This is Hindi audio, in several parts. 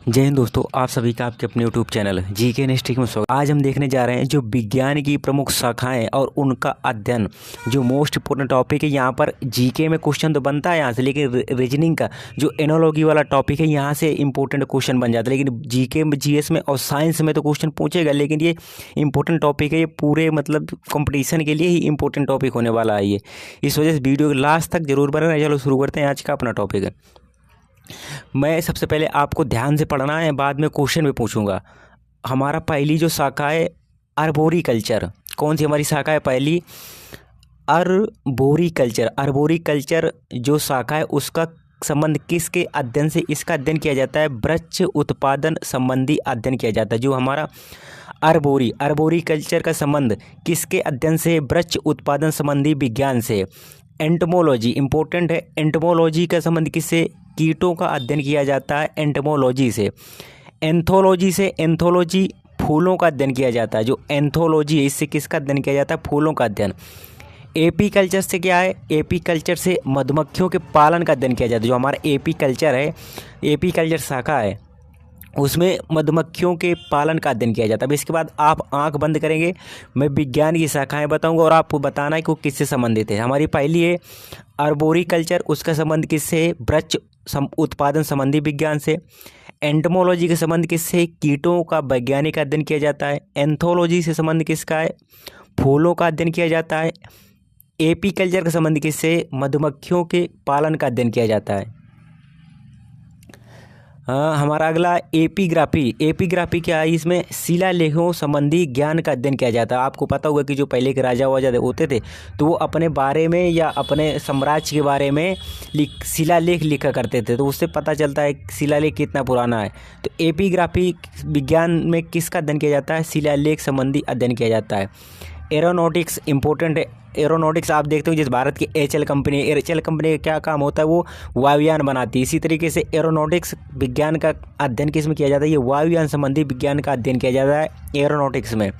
जय हिंद दोस्तों, आप सभी का आपके अपने यूट्यूब चैनल जीके नेस्टिक में स्वागत। आज हम देखने जा रहे हैं जो विज्ञान की प्रमुख शाखाएं और उनका अध्ययन, जो मोस्ट इंपोर्टेंट टॉपिक है। यहाँ पर जीके में क्वेश्चन तो बनता है यहाँ से, लेकिन रीजनिंग का जो एनोलॉजी वाला टॉपिक है यहाँ से इंपॉर्टेंट क्वेश्चन बन जाता है। लेकिन जीके में, जीएस में और साइंस में तो क्वेश्चन पूछेगा, लेकिन ये इंपॉर्टेंट टॉपिक है। ये पूरे मतलब कंपटीशन के लिए ही इंपॉर्टेंट टॉपिक होने वाला है ये। इस वजह से वीडियो लास्ट तक जरूर बने। चलो शुरू करते हैं आज का अपना टॉपिक है। मैं सबसे पहले आपको ध्यान से पढ़ना है, बाद में क्वेश्चन भी पूछूंगा। हमारा पहली जो शाखा है आर्बोरिकल्चर। कौन सी हमारी शाखा है? पहली आर्बोरिकल्चर। आर्बोरिकल्चर जो शाखा है उसका संबंध किसके अध्ययन से? इसका अध्ययन किया जाता है वृक्ष उत्पादन संबंधी अध्ययन किया जाता है। जो हमारा आर्बोरिकल्चर का संबंध किसके अध्ययन से? वृक्ष उत्पादन संबंधी विज्ञान से। एंटमोलॉजी इंपॉर्टेंट है। एंटमोलॉजी का संबंध किससे? कीटों का अध्ययन किया जाता है एंटमोलॉजी से। एंथोलॉजी से, एंथोलॉजी फूलों का अध्ययन किया जाता है। जो एंथोलॉजी है इससे किसका अध्ययन किया जाता है? फूलों का अध्ययन। एपीकल्चर से क्या है? एपीकल्चर से मधुमक्खियों के पालन का अध्ययन किया जाता है। जो हमारा एपीकल्चर है, एपीकल्चर शाखा है, उसमें मधुमक्खियों के पालन का अध्ययन किया जाता है। अब इसके बाद आप आंख बंद करेंगे, मैं विज्ञान की शाखाएं बताऊंगा और आपको बताना है कि वो किससे संबंधित है। हमारी पहली है आर्बोरिकल्चर, उसका संबंध किससे है? वृक्ष उत्पादन संबंधी विज्ञान से। एंटमोलॉजी का संबंध किससे? कीटों का वैज्ञानिक अध्ययन किया जाता है। एंथोलॉजी से संबंध किसका है? फूलों का अध्ययन किया जाता है। एपीकल्चर का संबंध किससे? मधुमक्खियों के पालन का अध्ययन किया जाता है। हमारा अगला एपिग्राफी। एपिग्राफी क्या है? इसमें शिलालेखों संबंधी ज्ञान का अध्ययन किया जाता है। आपको पता होगा कि जो पहले के राजा वाजा होते थे तो वो अपने बारे में या अपने साम्राज्य के बारे में शिलालेख लिखा करते थे, तो उससे पता चलता है शिलालेख कितना पुराना है। तो एपिग्राफी विज्ञान में किसका अध्ययन किया जाता है? शिलालेख संबंधी अध्ययन किया जाता है। एरोनॉटिक्स इंपॉर्टेंट है। एरोनॉटिक्स आप देखते हो जिस भारत की एचएल कंपनी है, एचएल कंपनी का क्या काम होता है? वो वायुयान बनाती है। इसी तरीके से एरोनॉटिक्स विज्ञान का अध्ययन किस में किया जाता है? ये वायुयान संबंधी विज्ञान का अध्ययन किया जाता है एरोनॉटिक्स में।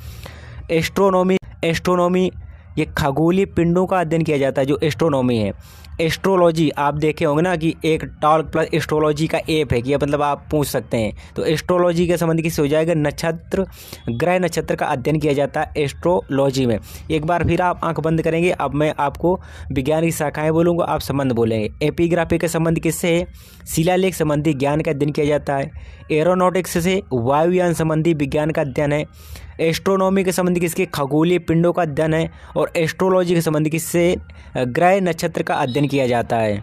एस्ट्रोनॉमी ये खगोलीय पिंडों का अध्ययन किया जाता है, जो एस्ट्रोनॉमी है। एस्ट्रोलॉजी आप देखे होंगे ना कि एक टॉल्क प्लस एस्ट्रोलॉजी का ऐप है कि मतलब आप पूछ सकते हैं। तो एस्ट्रोलॉजी के संबंध किससे हो जाएगा? नक्षत्र, ग्रह नक्षत्र का अध्ययन किया जाता है एस्ट्रोलॉजी में। एक बार फिर आप आंख बंद करेंगे, अब मैं आपको विज्ञान की शाखाएं बोलूँगा, आप संबंध बोलेंगे। एपिग्राफी का संबंध किससे है? शिलालेख संबंधी ज्ञान का अध्ययन किया जाता है। एरोनॉटिक्स से वायुयान संबंधी विज्ञान का अध्ययन है। एस्ट्रोनॉमी के संबंध किसके? खगोलीय पिंडों का अध्ययन है। और एस्ट्रोलॉजी के संबंध किससे? ग्रह नक्षत्र का अध्ययन किया जाता है।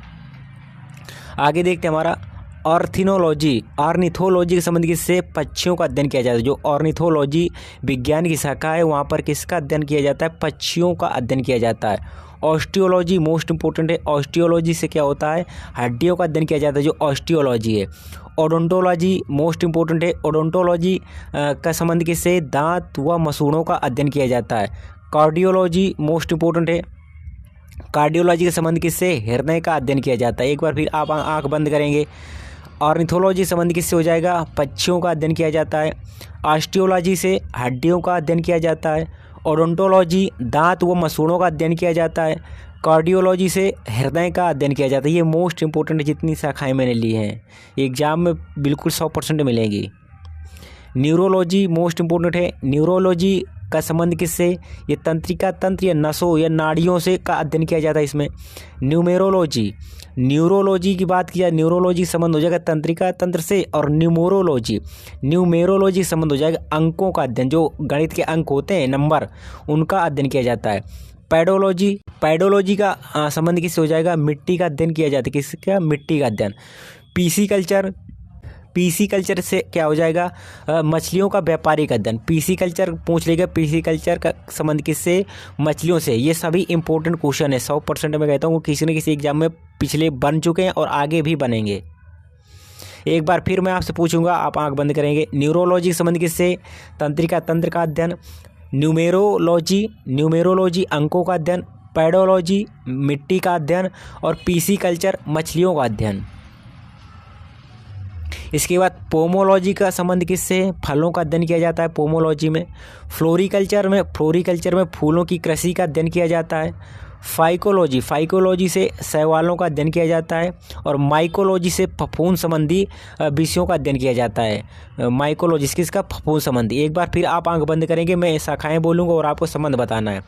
आगे देखते हैं हमारा ऑर्निथोलॉजी के संबंध किससे? पक्षियों का अध्ययन किया जाता है। जो ऑर्निथोलॉजी विज्ञान की शाखा है वहाँ पर किसका अध्ययन किया जाता है? पक्षियों का अध्ययन किया जाता है। ऑस्टियोलॉजी मोस्ट इंपॉर्टेंट है। ऑस्टियोलॉजी से क्या होता है? हड्डियों का अध्ययन किया जाता है, जो ऑस्टियोलॉजी है। ओडोंटोलॉजी मोस्ट इंपॉर्टेंट है। ओडोंटोलॉजी का संबंध किससे? दांत व मसूड़ों का अध्ययन किया जाता है। कार्डियोलॉजी मोस्ट इंपॉर्टेंट है। कार्डियोलॉजी का संबंध किससे? हृदय का अध्ययन किया जाता है। एक बार फिर आप आंख बंद करेंगे। ऑर्निथोलॉजी संबंध किससे हो जाएगा? पक्षियों का अध्ययन किया जाता है। ऑस्टियोलॉजी से हड्डियों का अध्ययन किया जाता है। ओडोंटोलॉजी दांत व मसूड़ों का अध्ययन किया जाता है। कार्डियोलॉजी से हृदय का अध्ययन किया जाता है। ये मोस्ट इंपॉर्टेंट जितनी शाखाएं मैंने ली हैं, एग्जाम में बिल्कुल 100% मिलेंगी। न्यूरोलॉजी मोस्ट इंपॉर्टेंट है। न्यूरोलॉजी का संबंध किससे? ये तंत्रिका तंत्र या नसों या नाड़ियों से का अध्ययन किया जाता है इसमें। न्यूरोलॉजी की बात किया, न्यूरोलॉजी संबंध हो जाएगा तंत्रिका तंत्र से। और न्यूमेरोलॉजी संबंध हो जाएगा अंकों का अध्ययन, जो गणित के अंक होते हैं, नंबर, उनका अध्ययन किया जाता है। पैडोलॉजी का संबंध किससे हो जाएगा? मिट्टी का अध्ययन किया जाता है। किसका? मिट्टी का अध्ययन। पीसीकल्चर से क्या हो जाएगा? मछलियों का व्यापारिक अध्ययन। पीसीकल्चर पूछ लेगा। पीसीकल्चर का संबंध किससे? मछलियों से। ये सभी इंपॉर्टेंट क्वेश्चन है, 100% मैं कहता हूँ किसी न किसी एग्जाम में पिछले बन चुके हैं और आगे भी बनेंगे। एक बार फिर मैं आपसे पूछूंगा, आप आंख बंद करेंगे। न्यूरोलॉजी का संबंध किससे? तंत्रिका तंत्र का अध्ययन। न्यूमेरोलॉजी अंकों का अध्ययन। पैडोलॉजी मिट्टी का अध्ययन। और पीसीकल्चर मछलियों का अध्ययन। इसके बाद पोमोलॉजी का संबंध किससे? फलों का अध्ययन किया जाता है पोमोलॉजी में। फ्लोरिकल्चर में फूलों की कृषि का अध्ययन किया जाता है। फाइकोलॉजी, फाइकोलॉजी से शैवालों का अध्ययन किया जाता है। और माइकोलॉजी से फफूंद संबंधी विषयों का अध्ययन किया जाता है। माइकोलॉजी किसका, फफूंद संबंधी। एक बार फिर आप आंख बंद करेंगे, मैं शाखाएं बोलूँगा और आपको संबंध बताना है।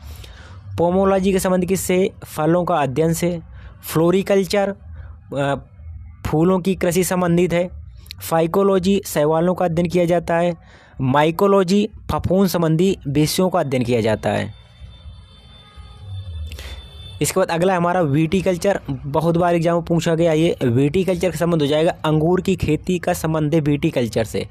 पोमोलॉजी के संबंध किससे, फलों का अध्ययन से। फ्लोरिकल्चर फूलों की कृषि संबंधित है। फाइकोलॉजी शैवालों का अध्ययन किया जाता है। माइकोलॉजी फफूंद संबंधी विषयों का अध्ययन किया जाता है। इसके बाद अगला हमारा विटीकल्चर, बहुत बार एग्जाम में पूछा गया ये। विटीकल्चर का संबंध हो जाएगा अंगूर की खेती का संबंध है विटीकल्चर से।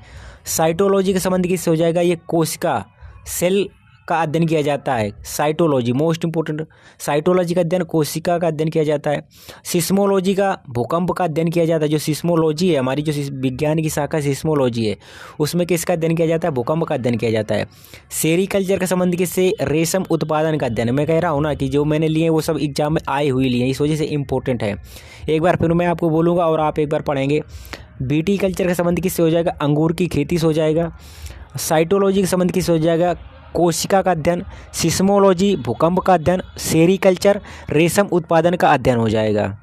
साइटोलॉजी का संबंध किससे हो जाएगा, ये कोशिका सेल का अध्ययन किया जाता है। साइटोलॉजी मोस्ट इंपोर्टेंट, साइटोलॉजी का अध्ययन कोशिका का अध्ययन किया जाता है। सिस्मोलॉजी का भूकंप का अध्ययन किया जाता है। जो सिस्मोलॉजी है हमारी, जो विज्ञान की शाखा सिस्मोलॉजी है, उसमें किसका अध्ययन किया जाता है, भूकंप का अध्ययन किया जाता है। सेरीकल्चर का संबंध किससे, रेशम उत्पादन का अध्ययन। मैं कह रहा हूँ ना कि जो मैंने लिए वो सब एग्जाम में आए हुए लिए, इस वजह से इंपॉर्टेंट है। एक बार फिर मैं आपको बोलूँगा और आप एक बार पढ़ेंगे। विटीकल्चर का संबंध किससे हो जाएगा, अंगूर की खेती से हो जाएगा। साइटोलॉजी का संबंध किससे हो जाएगा, कोशिका का अध्ययन। सिस्मोलॉजी भूकंप का अध्ययन। सेरीकल्चर रेशम उत्पादन का अध्ययन हो जाएगा।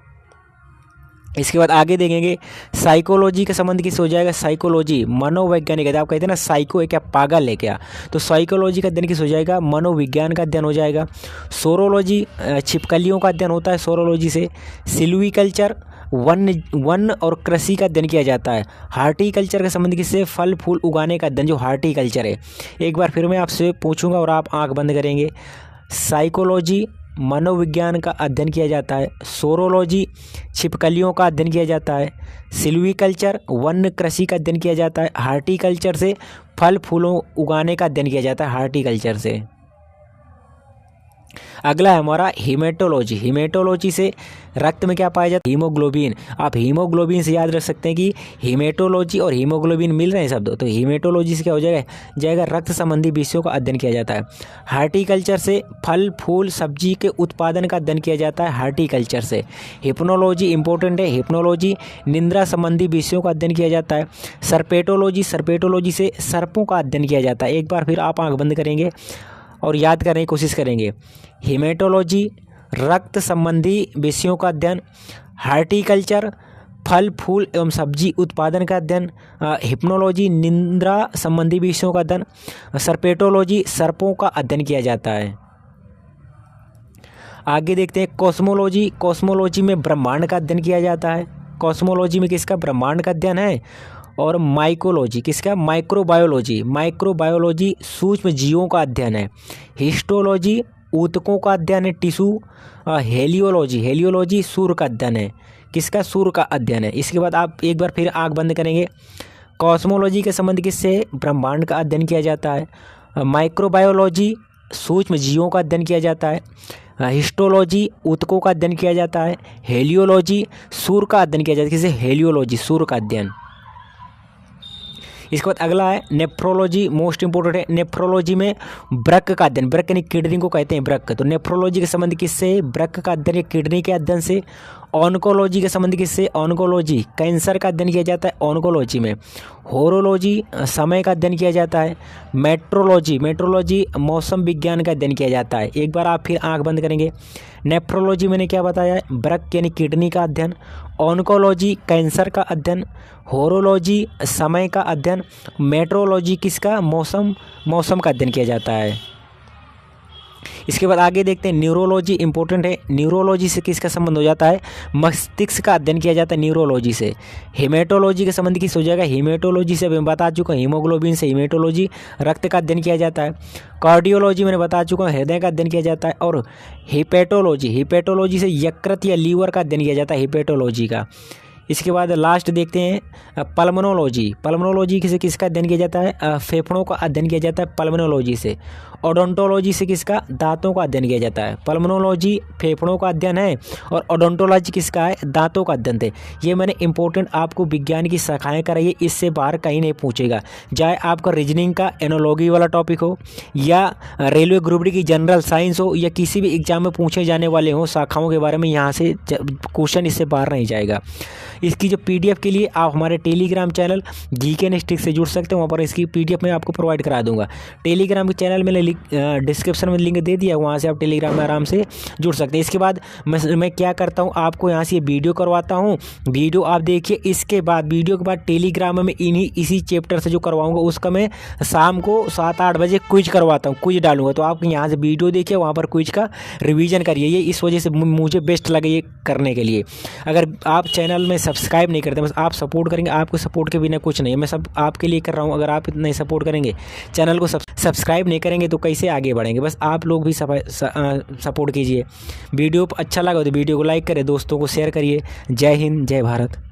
इसके बाद आगे देखेंगे साइकोलॉजी का संबंध किससे हो जाएगा, साइकोलॉजी मनोवैज्ञानिक है। आप कहते हैं ना साइको है क्या, पागल है क्या, तो साइकोलॉजी का अध्ययन किस हो जाएगा, मनोविज्ञान का अध्ययन हो जाएगा। सोरोलॉजी छिपकलियों का अध्ययन होता है सोरोलॉजी से। सिल्वीकल्चर वन और कृषि का अध्ययन किया जाता है। हार्टिकल्चर का संबंध किससे, फल फूल उगाने का अध्ययन, जो हार्टिकल्चर है। एक बार फिर मैं आपसे पूछूंगा और आप आंख बंद करेंगे। साइकोलॉजी मनोविज्ञान का अध्ययन किया जाता है। सोरोलॉजी छिपकलियों का अध्ययन किया जाता है। सिल्वीकल्चर वन कृषि का अध्ययन किया जाता है। हार्टिकल्चर से फल फूलों उगाने का अध्ययन किया जाता है, हार्टिकल्चर से। अगला है हमारा हीमेटोलॉजी। हीमेटोलॉजी से रक्त में क्या पाया जाता है, हीमोग्लोबिन। आप हीमोग्लोबिन से याद रख सकते हैं कि हीमेटोलॉजी और हीमोग्लोबिन मिल रहे हैं शब्द, तो हीमेटोलॉजी से क्या हो जाएगा रक्त संबंधी विषयों का अध्ययन किया जाता है। हार्टिकल्चर से फल फूल सब्जी के उत्पादन का अध्ययन किया जाता है, हार्टिकल्चर से। हिप्नोलॉजी इंपॉर्टेंट है, हिप्नोलॉजी निंद्रा संबंधी विषयों का अध्ययन किया जाता है। सर्पेटोलॉजी से सर्पों का अध्ययन किया जाता है। एक बार फिर आप आंख बंद करेंगे और याद करने की कोशिश करेंगे। हेमेटोलॉजी रक्त संबंधी विषयों का अध्ययन। हार्टिकल्चर फल फूल एवं सब्जी उत्पादन का अध्ययन। हिप्नोलॉजी निंद्रा संबंधी विषयों का अध्ययन। सर्पेटोलॉजी सर्पों का अध्ययन किया जाता है। आगे देखते हैं कॉस्मोलॉजी। कॉस्मोलॉजी में ब्रह्मांड का अध्ययन किया जाता है। कॉस्मोलॉजी में किसका, ब्रह्मांड का अध्ययन है। और माइकोलॉजी किसका, माइक्रोबायोलॉजी। माइक्रोबायोलॉजी सूक्ष्म जीवों का अध्ययन है। हिस्टोलॉजी ऊतकों का अध्ययन है, टिश्यू। हेलियोलॉजी सूर्य का अध्ययन है, किसका, सूर्य का अध्ययन है। इसके बाद आप एक बार फिर आंख बंद करेंगे। कॉस्मोलॉजी के संबंध किससे, ब्रह्मांड का अध्ययन किया जाता है। माइक्रोबायोलॉजी सूक्ष्म जीवों का अध्ययन किया जाता है। हिस्टोलॉजी ऊतकों का अध्ययन किया जाता है। हेलियोलॉजी सूर्य का अध्ययन किया जाता है, किसे, हेलियोलॉजी सूर्य का अध्ययन। इसके बाद अगला है नेफ्रोलॉजी, मोस्ट इंपोर्टेंट है। नेफ्रोलॉजी में वृक्क का अध्ययन, वृक्क यानी किडनी को कहते हैं वृक्क, तो नेफ्रोलॉजी के संबंध किससे, वृक्क का अध्ययन किडनी के अध्ययन से। ऑन्कोलॉजी के संबंध किससे, ऑन्कोलॉजी कैंसर का अध्ययन किया जाता है ऑन्कोलॉजी में। होरोलॉजी समय का अध्ययन किया जाता है। मेट्रोलॉजी मौसम विज्ञान का अध्ययन किया जाता है। एक बार आप फिर आंख बंद करेंगे। नेफ्रोलॉजी मैंने क्या बताया, वृक्क यानी किडनी का अध्ययन। ऑन्कोलॉजी कैंसर का अध्ययन। होरोलॉजी समय का अध्ययन। मेट्रोलॉजी किसका, मौसम का अध्ययन किया जाता है। इसके बाद आगे देखते हैं न्यूरोलॉजी इंपॉर्टेंट है। न्यूरोलॉजी से किसका संबंध हो जाता है, मस्तिष्क का अध्ययन किया जाता है न्यूरोलॉजी से। हेमेटोलॉजी का संबंध किस हो जाएगा, हेमेटोलॉजी से मैं बता चुका हूँ, हीमोग्लोबिन से। हेमेटोलॉजी रक्त का अध्ययन किया जाता है। कार्डियोलॉजी मैंने बता चुका हूँ, हृदय का अध्ययन किया जाता है। और हिपेटोलॉजी से यकृत या लीवर का अध्ययन किया जाता है, हिपेटोलॉजी का। इसके बाद लास्ट देखते हैं पल्मोनोलॉजी से किसका अध्ययन किया जाता है, फेफड़ों का अध्ययन किया जाता है पल्मोनोलॉजी से। ओडोंटोलॉजी से किसका, दांतों का अध्ययन किया जाता है। पल्मोनोलॉजी फेफड़ों का अध्ययन है और ओडोंटोलॉजी किसका है, दांतों का अध्ययन है। ये मैंने इंपॉर्टेंट आपको विज्ञान की शाखाएं कराई है, इससे बाहर कहीं नहीं पूछेगा। चाहे आपका रीजनिंग का एनोलॉजी वाला टॉपिक हो या रेलवे ग्रुप डी की जनरल साइंस हो या किसी भी एग्जाम में पूछे जाने वाले हो शाखाओं के बारे में, यहाँ से क्वेश्चन इससे बाहर नहीं जाएगा। इसकी जो PDF के लिए आप हमारे Telegram channel geek and stick से जुड़ सकते हैं, वहाँ पर इसकी PDF मैं आपको प्रोवाइड करा दूंगा। टेलीग्राम के चैनल मैंने डिस्क्रिप्शन में लिंक दे दिया, वहाँ से आप टेलीग्राम में आराम से जुड़ सकते हैं। इसके बाद मैं क्या करता हूँ, आपको यहाँ से वीडियो करवाता हूँ, वीडियो आप देखिए। इसके बाद वीडियो के बाद टेलीग्राम में इसी चैप्टर से जो करवाऊँगा उसका मैं शाम को 7-8 बजे क्विज करवाता हूँ, क्विज डालूंगा। तो आप यहाँ से वीडियो देखिए, वहाँ पर क्विज का रिवीजन करिए। ये इस वजह से मुझे बेस्ट लगे ये करने के लिए। अगर आप चैनल में सब्सक्राइब नहीं करते, बस आप सपोर्ट करेंगे, आपके सपोर्ट के बिना कुछ नहीं है। मैं सब आपके लिए कर रहा हूँ। अगर आप नहीं सपोर्ट करेंगे, चैनल को सब्सक्राइब नहीं करेंगे तो कैसे आगे बढ़ेंगे। बस आप लोग भी सपोर्ट कीजिए। वीडियो अच्छा लगा तो वीडियो को लाइक करें, दोस्तों को शेयर करिए। जय हिंद, जय भारत।